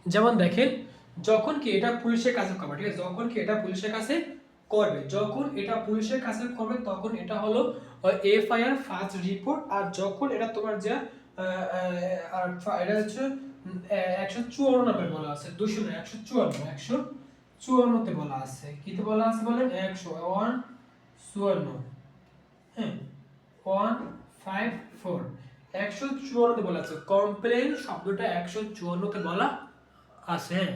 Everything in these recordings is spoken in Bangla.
যেমন দেখেন, যখন কি এটা পুলিশের কাছে করবে, ঠিক আছে, যখন কি এটা পুলিশের কাছে করবে, যখন এটা পুলিশের কাছে করবে তখন এটা হলো এফআইআর ফার্স্ট রিপোর্ট। আর যখন এটা তোমার যে আর এটা হচ্ছে 154 নাম্বার বলা আছে, 200 না 154, 154 তে বলা আছে, কিতে বলা আছে বলেন 154, হ্যাঁ 154, 154 তে বলা আছে। কমপ্লেন শব্দটা 154 তে বলা আছে, হ্যাঁ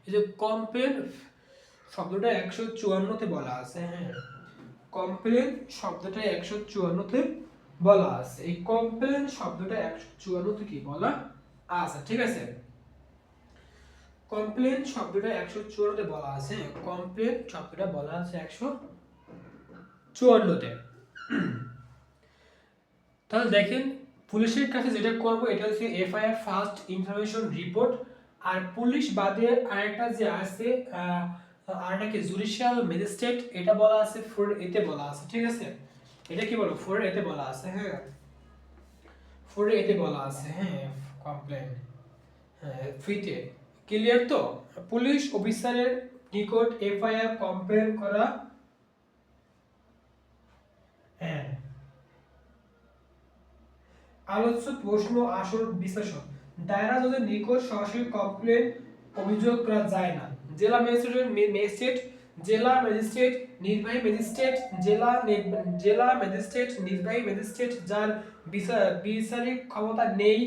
এই যে কমপ্লেন শব্দটা 154 তে বলা আছে, হ্যাঁ কমপ্লেন শব্দটা 154 তে বলা আছে। এই কমপ্লেন শব্দটা 154 তে কি বলা আছে, ঠিক আছে, কমপ্লেন শব্দটা 154 তে বলা আছে, কমপ্লেন শব্দটা বলা আছে 154 তে। তাহলে দেখেন, পুলিশের কাছে যেটা করব এটা হচ্ছে এফআইআর ফার্স্ট ইনফরমেশন রিপোর্ট। আর পুলিশ বাদে আরেকটা যে আছে আরেকটা কি জুডিশিয়াল ম্যাজিস্ট্রেট, এটা বলা আছে 4A তে বলা আছে, ঠিক আছে, এটা কি বলো 4A তে বলা আছে, হ্যাঁ 4A তে বলা আছে, হ্যাঁ কমপ্লেন, হ্যাঁ ফ্রিতে, ক্লিয়ার তো। পুলিশ অফিসারের নিকট এফআইআর কমপ্লেন করা, হ্যাঁ আলোচ্য প্রশ্ন আসল বিশ্লেষণ, দায়রা জজের নিকট সরাসরি কমপ্লেন অভিযোগ করা যায় না। জেলা ম্যাজিস্ট্রেট, জেলা ম্যাজিস্ট্রেট, নির্বাহী ম্যাজিস্ট্রেট, জেলা ম্যাজিস্ট্রেট, নির্বাহী ম্যাজিস্ট্রেট যার বিচারিক ক্ষমতা নেই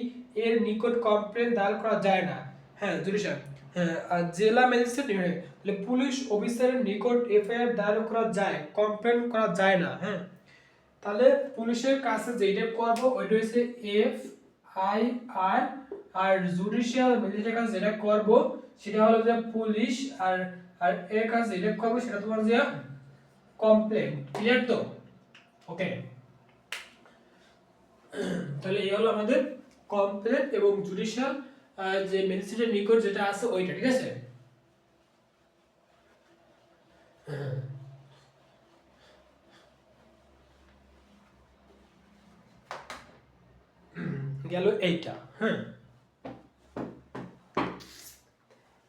এর নিকট কমপ্লেন দায়ের করা যায় না, হ্যাঁ জুডিশিয়াল, হ্যাঁ আর জেলা ম্যাজিস্ট্রেট তাহলে পুলিশ অফিসারের নিকট এফআইআর দায়ের করা যায়, কমপ্লেন করা যায় না, হ্যাঁ। তাহলে পুলিশের কাছে যেটা করব ওইটা হচ্ছে এফআইআর, আর জুডিশিয়াল ম্যাজিস্ট্রেটের কাছে যেটা করব সেটা হলো যে পুলিশ, আর আর এর কাছে যেটা করব সেটা তোমার যে কমপ্লেন, ক্লিয়ার তো, ওকে। তাহলে এই হলো আমাদের কমপ্লেন এবং জুডিশিয়াল যে ম্যাজিস্ট্রেটের নিকট যেটা আছে ওইটা, ঠিক আছে। গেল এইটা, হ্যাঁ।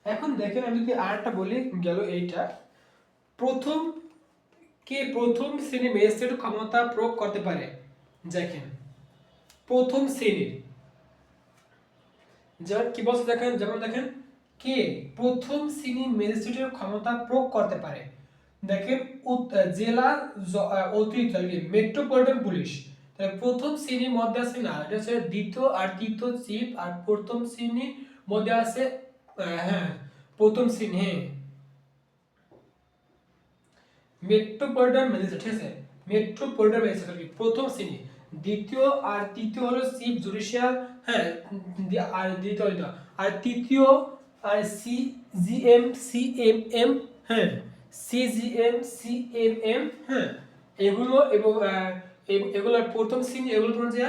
এখন দেখেন আমি যদি আরেকটা বলি, গেল এইটা, প্রথম প্রথম শ্রেণীর ম্যাজিস্ট্রেট ক্ষমতা প্রয়োগ করতে পারে, দেখেন প্রথম শ্রেণীর, যেমন কি বলছে দেখেন, যেমন দেখেন কে প্রথম শ্রেণীর ম্যাজিস্ট্রেটের ক্ষমতা প্রয়োগ করতে পারে, দেখেন জেলা অতিরিক্ত মেট্রোপলিটন পুলিশ, তাহলে প্রথম শ্রেণীর মধ্যে আছে না, এটা হচ্ছে দ্বিতীয় আর তৃতীয় চিফ, আর প্রথম শ্রেণীর মধ্যে আছে হ্যাঁ প্রথম শ্রেণী, হ্যাঁ মেট্রোপলিটন ম্যাজিস্ট্রেট, ঠিক আছে, মেট্রোপলিটন ম্যাজিস্ট্রেট প্রথম শ্রেণী, দ্বিতীয় আর তৃতীয় হলো চিফ জুডিশিয়াল, হ্যাঁ আর দ্বিতীয় আর তৃতীয় আর সিজিএম, হ্যাঁ সিজিএম, হ্যাঁ এগুলো এবং এগুলোর প্রথম শ্রেণী, এগুলো তোমার যে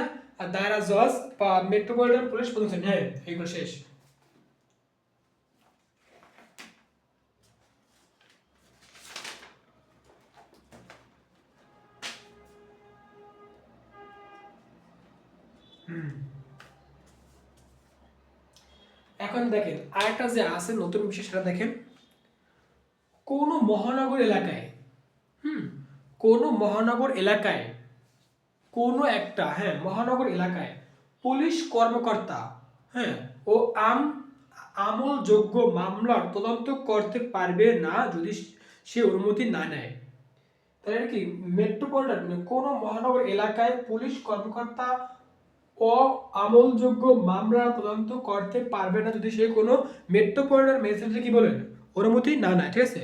দায়রা জজ বা মেট্রোপলিটন পুলিশ প্রথম শ্রেণী, হ্যাঁ এগুলো শেষ। এখন দেখেন আরেকটা যে আছে নতুন বিষয় সেটা দেখেন, কোন মহানগর এলাকায়, হুম কোন মহানগর এলাকায়, কোন একটা হ্যাঁ মহানগর এলাকায় পুলিশ কর্মকর্তা, হ্যাঁ ও আমলযোগ্য মামলার তদন্ত করতে পারবে না যদি সে অনুমতি না নেয়। তাহলে কি মেট্রোপলিটন কোন মহানগর এলাকায় পুলিশ কর্মকর্তা ও আমলযোগ্য মামলা তদন্ত করতে পারবে না যদি সে কোনো মেট্রোপলিটন ম্যাজিস্ট্রেট কি বলেন অনুমতি না নেয়, ঠিক আছে।